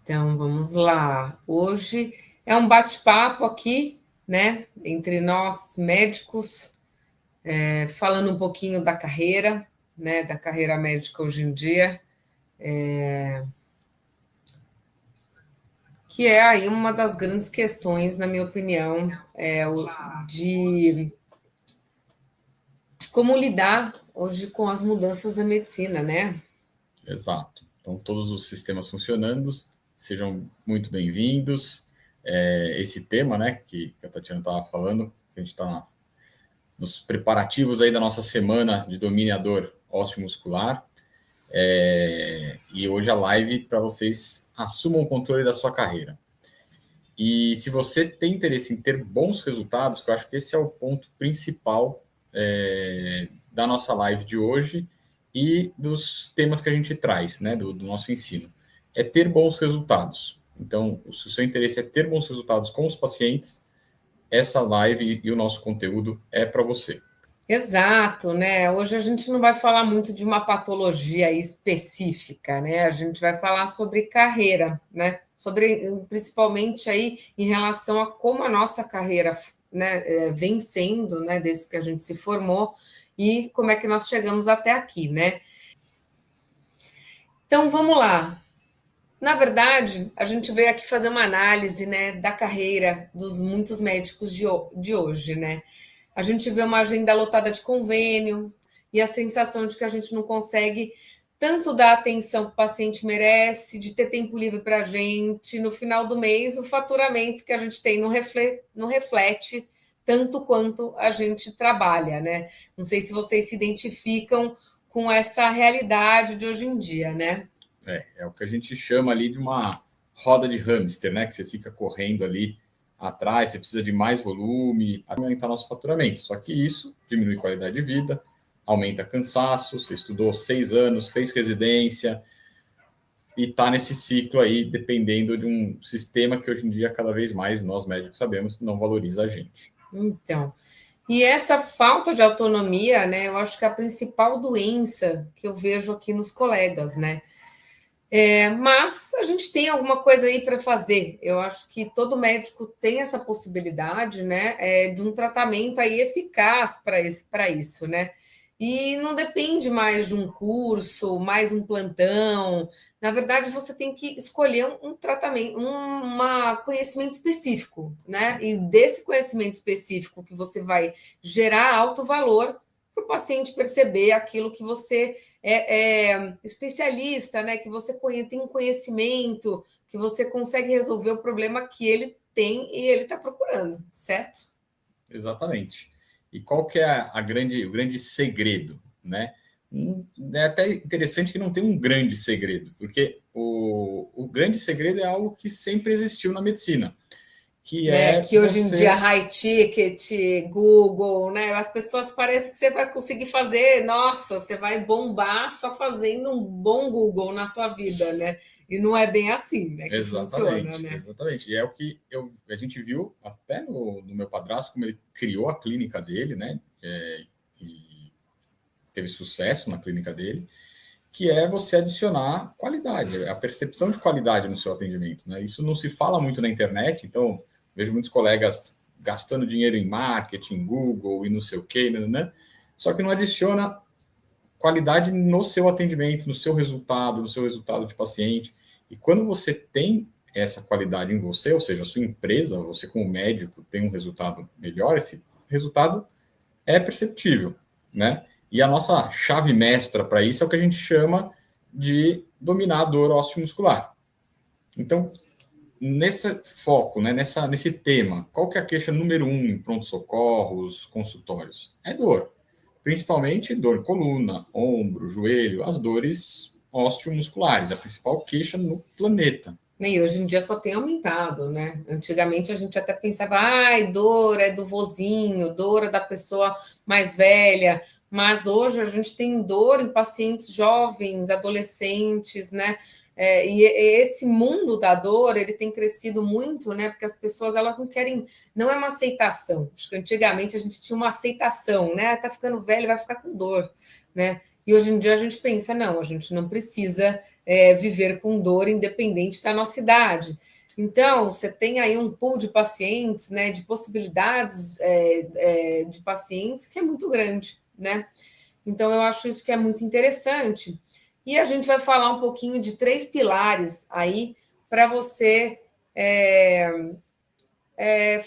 Então, vamos lá. Hoje é um bate-papo aqui, né, entre nós médicos, falando um pouquinho da carreira, né, da carreira médica hoje em dia, que é aí uma das grandes questões, na minha opinião, de como lidar hoje com as mudanças da medicina, né? Exato. Então, todos os sistemas funcionando, sejam muito bem-vindos. Esse tema, né, que a Tatiana estava falando, que a gente está nos preparativos aí da nossa semana de dominador ósseo-muscular. E hoje a live para vocês assumam o controle da sua carreira. E se você tem interesse em ter bons resultados, que eu acho que esse é o ponto principal da nossa live de hoje e dos temas que a gente traz, né, do nosso ensino, é ter bons resultados. Então, se o seu interesse é ter bons resultados com os pacientes, essa live e o nosso conteúdo é para você. Exato, né? Hoje a gente não vai falar muito de uma patologia específica, né? A gente vai falar sobre carreira, né? Sobre principalmente aí em relação a como a nossa carreira, né, vem sendo, né, desde que a gente se formou e como é que nós chegamos até aqui, né? Então vamos lá. Na verdade, a gente veio aqui fazer uma análise, né, da carreira dos muitos médicos de hoje, né? A gente vê uma agenda lotada de convênio e a sensação de que a gente não consegue tanto dar a atenção que o paciente merece, de ter tempo livre para a gente. No final do mês, o faturamento que a gente tem não reflete tanto quanto a gente trabalha, né? Não sei se vocês se identificam com essa realidade de hoje em dia, né? É o que a gente chama ali de uma roda de hamster, né? Que você fica correndo ali atrás, você precisa de mais volume, aumentar nosso faturamento. Só que isso diminui qualidade de vida, aumenta cansaço. Você estudou 6 anos, fez residência e está nesse ciclo aí, dependendo de um sistema que hoje em dia, cada vez mais, nós médicos sabemos, não valoriza a gente. Então, e essa falta de autonomia, né? Eu acho que é a principal doença que eu vejo aqui nos colegas, né? Mas a gente tem alguma coisa aí para fazer. Eu acho que todo médico tem essa possibilidade, né, de um tratamento aí eficaz para isso, né? E não depende mais de um curso, mais um plantão. Na verdade, você tem que escolher um tratamento, conhecimento específico, né? Sim. E desse conhecimento específico que você vai gerar alto valor para o paciente perceber aquilo que você especialista, né? Que você tem um conhecimento, que você consegue resolver o problema que ele tem e ele está procurando, certo? Exatamente. E qual que é o grande segredo, né? É até interessante que não tem um grande segredo, porque o grande segredo é algo que sempre existiu na medicina, que Né, é que hoje em dia você... high ticket, Google, né? As pessoas parecem que você vai conseguir fazer, nossa, você vai bombar só fazendo um bom Google na tua vida, né? E não é bem assim, né, que funciona, Exatamente, né? exatamente. E é o que a gente viu até no meu padrasto, como ele criou a clínica dele, né? E teve sucesso na clínica dele, que é você adicionar qualidade, a percepção de qualidade no seu atendimento, né? Isso não se fala muito na internet, então vejo muitos colegas gastando dinheiro em marketing, Google e não sei o quê, né? Só que não adiciona qualidade no seu atendimento, no seu resultado de paciente. E quando você tem essa qualidade em você, ou seja, a sua empresa, você como médico tem um resultado melhor, esse resultado é perceptível, né? E a nossa chave mestra para isso é o que a gente chama de dominar a dor osteomuscular. Então, nesse foco, né, nesse tema, qual que é a queixa número 1 em pronto-socorros, consultórios? É dor. Principalmente dor em coluna, ombro, joelho, as dores osteomusculares, a principal queixa no planeta. E hoje em dia só tem aumentado, né? Antigamente a gente até pensava, ai, dor é do vozinho, dor é da pessoa mais velha, mas hoje a gente tem dor em pacientes jovens, adolescentes, né? E esse mundo da dor, ele tem crescido muito, né? Porque as pessoas, elas não querem, não é uma aceitação. Acho que antigamente a gente tinha uma aceitação, né? Tá ficando velho, vai ficar com dor, né? E hoje em dia a gente pensa, não, a gente não precisa viver com dor independente da nossa idade. Então, você tem aí um pool de pacientes, né, de possibilidades de pacientes que é muito grande, né? Então, eu acho isso que é muito interessante. E a gente vai falar um pouquinho de 3 pilares aí para você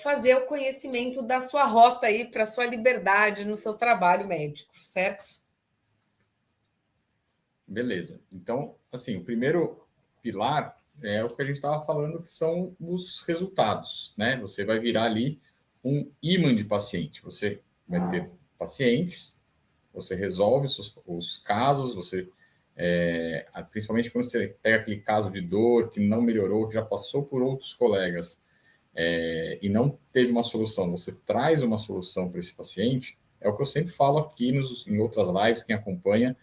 fazer o conhecimento da sua rota aí para sua liberdade no seu trabalho médico, certo? Beleza. Então, assim, o primeiro pilar é o que a gente estava falando, que são os resultados, né? Você vai virar ali um imã de paciente. Você vai ter pacientes, você resolve os casos, você principalmente quando você pega aquele caso de dor que não melhorou, que já passou por outros colegas e não teve uma solução, você traz uma solução para esse paciente, é o que eu sempre falo aqui em outras lives, quem acompanha,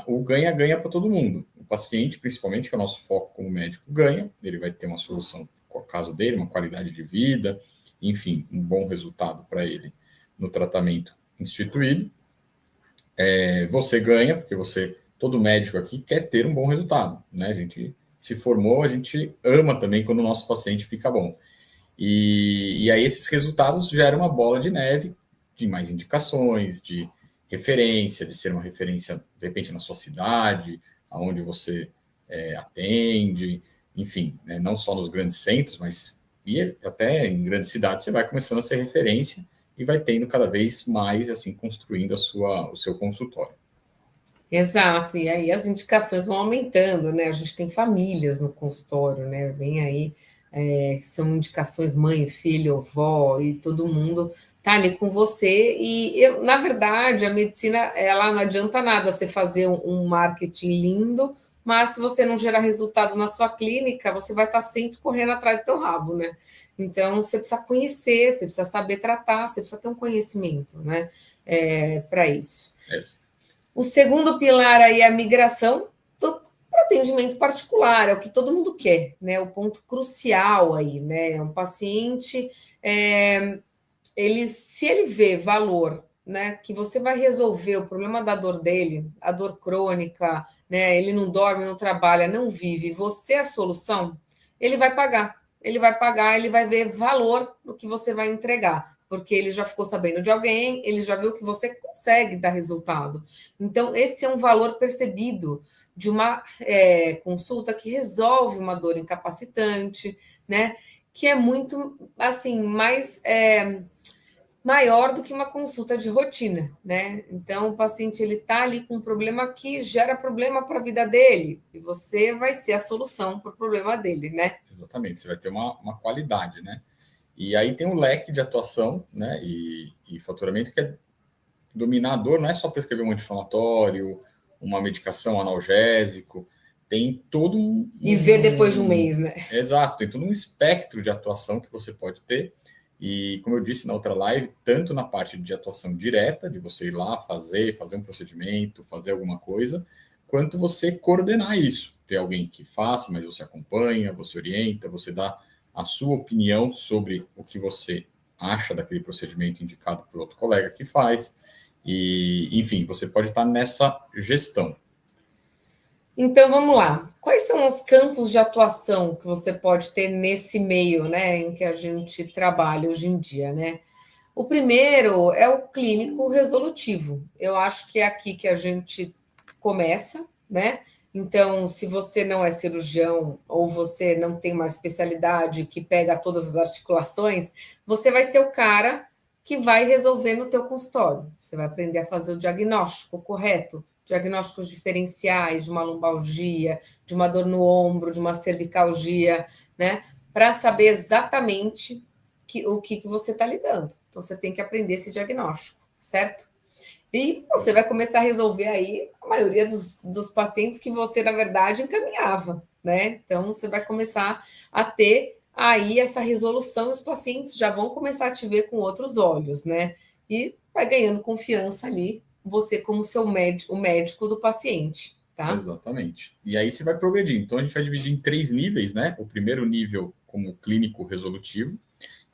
o ganha-ganha para todo mundo. O paciente, principalmente, que é o nosso foco como médico, ganha, ele vai ter uma solução com o caso dele, uma qualidade de vida, enfim, um bom resultado para ele no tratamento instituído. Você ganha, porque todo médico aqui quer ter um bom resultado, né? A gente se formou, a gente ama também quando o nosso paciente fica bom. E aí esses resultados geram uma bola de neve de mais indicações, de referência, de ser uma referência, de repente, na sua cidade, aonde você atende, enfim, né? Não só nos grandes centros, mas até em grandes cidades você vai começando a ser referência e vai tendo cada vez mais, assim, construindo o seu consultório. Exato, e aí as indicações vão aumentando, né? A gente tem famílias no consultório, né? Vem aí, são indicações mãe, filho, avó, e todo mundo tá ali com você. Na verdade, a medicina, ela não adianta nada você fazer um marketing lindo, mas se você não gerar resultado na sua clínica, você vai estar sempre correndo atrás do teu rabo, né? Então, você precisa conhecer, você precisa saber tratar, você precisa ter um conhecimento, né? Para isso. O segundo pilar aí é a migração para atendimento particular, é o que todo mundo quer, né? O ponto crucial aí, né? Um paciente, se ele vê valor, né, que você vai resolver o problema da dor dele, a dor crônica, né? Ele não dorme, não trabalha, não vive, você é a solução, ele vai pagar. Ele vai pagar, ele vai ver valor no que você vai entregar, porque ele já ficou sabendo de alguém, ele já viu que você consegue dar resultado. Então, esse é um valor percebido de uma consulta que resolve uma dor incapacitante, né? Que é muito, assim, mais maior do que uma consulta de rotina, né? Então, o paciente ele tá ali com um problema que gera problema para a vida dele e você vai ser a solução para o problema dele, né? Exatamente, você vai ter uma qualidade, né? E aí tem um leque de atuação, né? E faturamento que é dominar a dor, não é só prescrever um anti-inflamatório, uma medicação analgésico, tem todo E ver depois de um mês, né? Exato, tem todo um espectro de atuação que você pode ter. E, como eu disse na outra live, tanto na parte de atuação direta, de você ir lá fazer um procedimento, fazer alguma coisa, quanto você coordenar isso. Ter alguém que faça, mas você acompanha, você orienta, você dá a sua opinião sobre o que você acha daquele procedimento indicado por outro colega que faz. E, enfim, você pode estar nessa gestão. Então vamos lá. Quais são os campos de atuação que você pode ter nesse meio, né, em que a gente trabalha hoje em dia, né? O primeiro é o clínico resolutivo. Eu acho que é aqui que a gente começa, né? Então, se você não é cirurgião ou você não tem uma especialidade que pega todas as articulações, você vai ser o cara que vai resolver no teu consultório. Você vai aprender a fazer o diagnóstico correto, diagnósticos diferenciais de uma lombalgia, de uma dor no ombro, de uma cervicalgia, né? Para saber exatamente o que você está lidando. Então, você tem que aprender esse diagnóstico, certo? E você vai começar a resolver aí a maioria dos pacientes que você, na verdade, encaminhava, né? Então, você vai começar a ter aí essa resolução e os pacientes já vão começar a te ver com outros olhos, né? E vai ganhando confiança ali, você como seu médico, o médico do paciente, tá? Exatamente. E aí você vai progredir. Então, a gente vai dividir em 3 níveis, né? O primeiro nível como clínico resolutivo,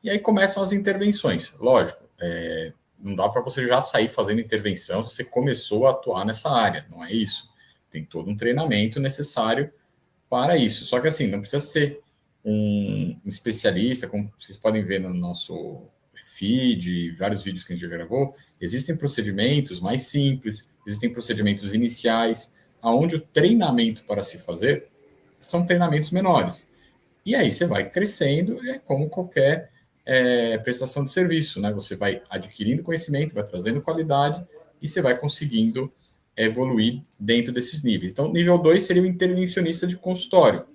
e aí começam as intervenções. Lógico, não dá para você já sair fazendo intervenção se você começou a atuar nessa área, não é isso? Tem todo um treinamento necessário para isso. Só que assim, não precisa ser um especialista, como vocês podem ver no nosso feed, vários vídeos que a gente já gravou, existem procedimentos mais simples, existem procedimentos iniciais, aonde o treinamento para se fazer são treinamentos menores. E aí você vai crescendo, é como qualquer prestação de serviço, né? Você vai adquirindo conhecimento, vai trazendo qualidade e você vai conseguindo evoluir dentro desses níveis. Então, nível 2 seria o intervencionista de consultório.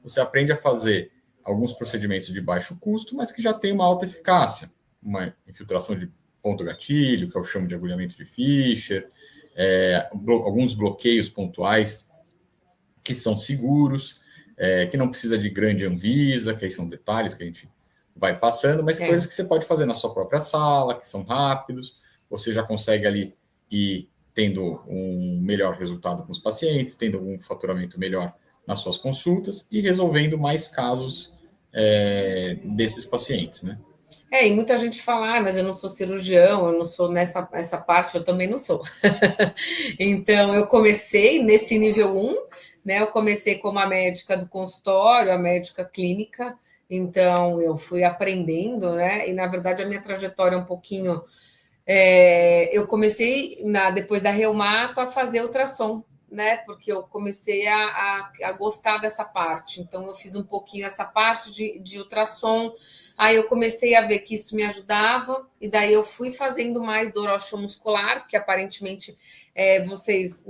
Você aprende a fazer alguns procedimentos de baixo custo, mas que já tem uma alta eficácia. Uma infiltração de ponto gatilho, que eu chamo de agulhamento de Fischer, alguns bloqueios pontuais que são seguros, que não precisa de grande Anvisa, que aí são detalhes que a gente vai passando, mas coisas que você pode fazer na sua própria sala, que são rápidos, você já consegue ali ir tendo um melhor resultado com os pacientes, tendo algum faturamento melhor nas suas consultas e resolvendo mais casos desses pacientes, né? E muita gente fala, mas eu não sou cirurgião, eu não sou essa parte, eu também não sou. Então, eu comecei nesse nível 1, né? Eu comecei como a médica do consultório, a médica clínica, então eu fui aprendendo, né? E na verdade a minha trajetória é um pouquinho. Eu comecei, depois da reumato, a fazer ultrassom, né? Porque eu comecei a gostar dessa parte. Então, eu fiz um pouquinho essa parte de ultrassom. Aí eu comecei a ver que isso me ajudava, e daí eu fui fazendo mais dor osteomuscular, que aparentemente vocês,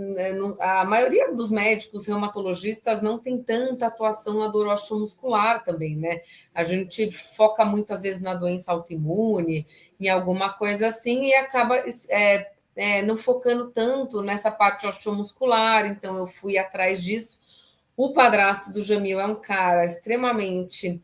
a maioria dos médicos reumatologistas não tem tanta atuação na dor osteomuscular também, né? A gente foca muitas vezes na doença autoimune, em alguma coisa assim, e acaba não focando tanto nessa parte osteomuscular, então eu fui atrás disso. O padrasto do Jamil é um cara extremamente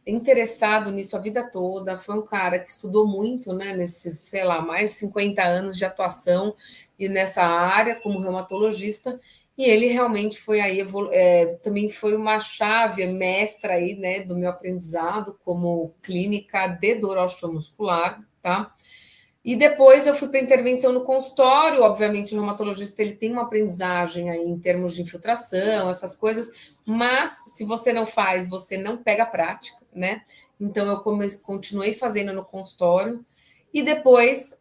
interessado nisso a vida toda, foi um cara que estudou muito, né, nesses, sei lá, mais de 50 anos de atuação e nessa área como reumatologista, e ele realmente foi aí, também foi uma chave mestra aí, né, do meu aprendizado como clínica de dor osteomuscular, tá? E depois eu fui para intervenção no consultório. Obviamente, o reumatologista ele tem uma aprendizagem aí em termos de infiltração, essas coisas, mas se você não faz, você não pega a prática, né? Então eu continuei fazendo no consultório e depois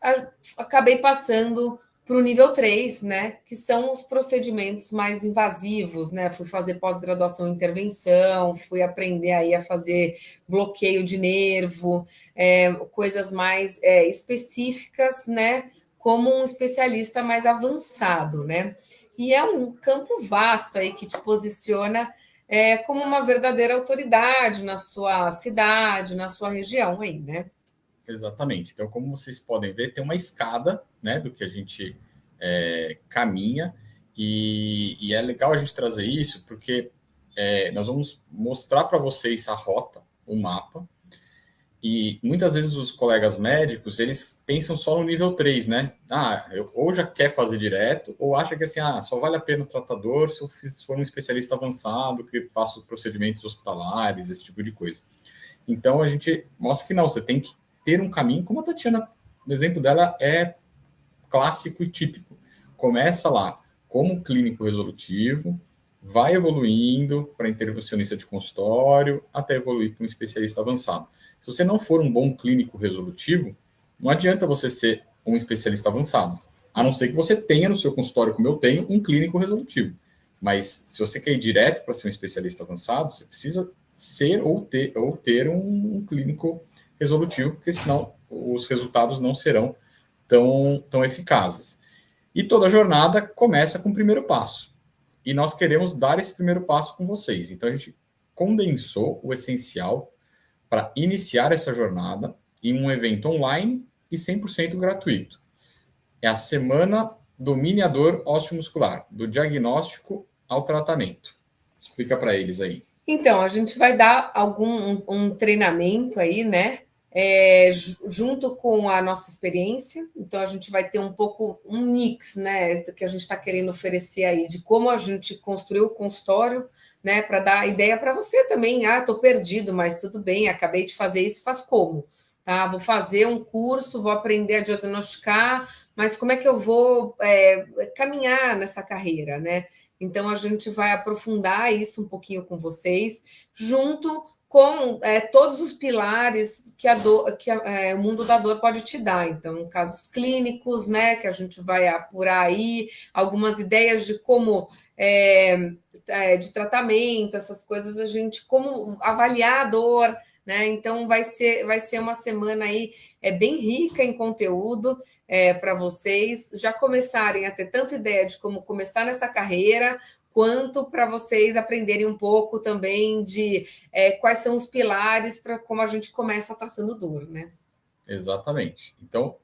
acabei passando para o nível 3, né? Que são os procedimentos mais invasivos, né? Fui fazer pós-graduação em intervenção, fui aprender aí a fazer bloqueio de nervo, coisas mais específicas, né? Como um especialista mais avançado, né? E é um campo vasto aí que te posiciona como uma verdadeira autoridade na sua cidade, na sua região aí, né? Exatamente. Então, como vocês podem ver, tem uma escada, né, do que a gente caminha, e é legal a gente trazer isso, porque nós vamos mostrar para vocês a rota, o mapa, e muitas vezes os colegas médicos, eles pensam só no nível 3, né? Ou já quer fazer direto, ou acha que assim, só vale a pena o tratador se eu for um especialista avançado, que faço procedimentos hospitalares, esse tipo de coisa. Então, a gente mostra que não, você tem que ter um caminho, como a Tatiana, o exemplo dela é clássico e típico. Começa lá como clínico resolutivo, vai evoluindo para intervencionista de consultório, até evoluir para um especialista avançado. Se você não for um bom clínico resolutivo, não adianta você ser um especialista avançado, a não ser que você tenha no seu consultório, como eu tenho, um clínico resolutivo. Mas se você quer ir direto para ser um especialista avançado, você precisa ser ou ter um clínico resolutivo, porque senão os resultados não serão tão eficazes. E toda jornada começa com o primeiro passo. E nós queremos dar esse primeiro passo com vocês. Então, a gente condensou o essencial para iniciar essa jornada em um evento online e 100% gratuito. É a Semana do Mini Dor Osteomuscular, do diagnóstico ao tratamento. Explica para eles aí. Então, a gente vai dar um treinamento aí, né? Junto com a nossa experiência. Então, a gente vai ter um pouco um mix, né? Que a gente está querendo oferecer aí, de como a gente construiu o consultório, né? Para dar ideia para você também. Estou perdido, mas tudo bem, acabei de fazer isso, faz como? Tá? Vou fazer um curso, vou aprender a diagnosticar, mas como é que eu vou caminhar nessa carreira, né? Então a gente vai aprofundar isso um pouquinho com vocês, junto com todos os pilares que o mundo da dor pode te dar. Então, casos clínicos, né, que a gente vai apurar aí, algumas ideias de como de tratamento, essas coisas, a gente como avaliar a dor, né? Então vai ser uma semana aí bem rica em conteúdo para vocês já começarem a ter tanta ideia de como começar nessa carreira, quanto para vocês aprenderem um pouco também de quais são os pilares para como a gente começa tratando dor, né? Exatamente. Então,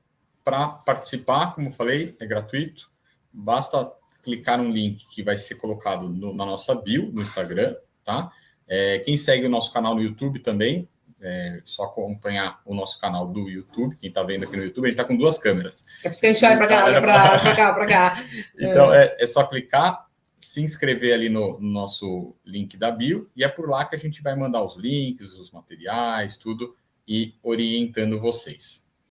para participar, como eu falei, é gratuito. Basta clicar no link que vai ser colocado na nossa bio, no Instagram, tá? Quem segue o nosso canal no YouTube também, só acompanhar o nosso canal do YouTube. Quem está vendo aqui no YouTube, a gente está com 2 câmeras. É por isso que a gente olha para cá. Então, é só clicar, se inscrever ali no nosso link da bio, e é por lá que a gente vai mandar os links, os materiais, tudo, e orientando vocês.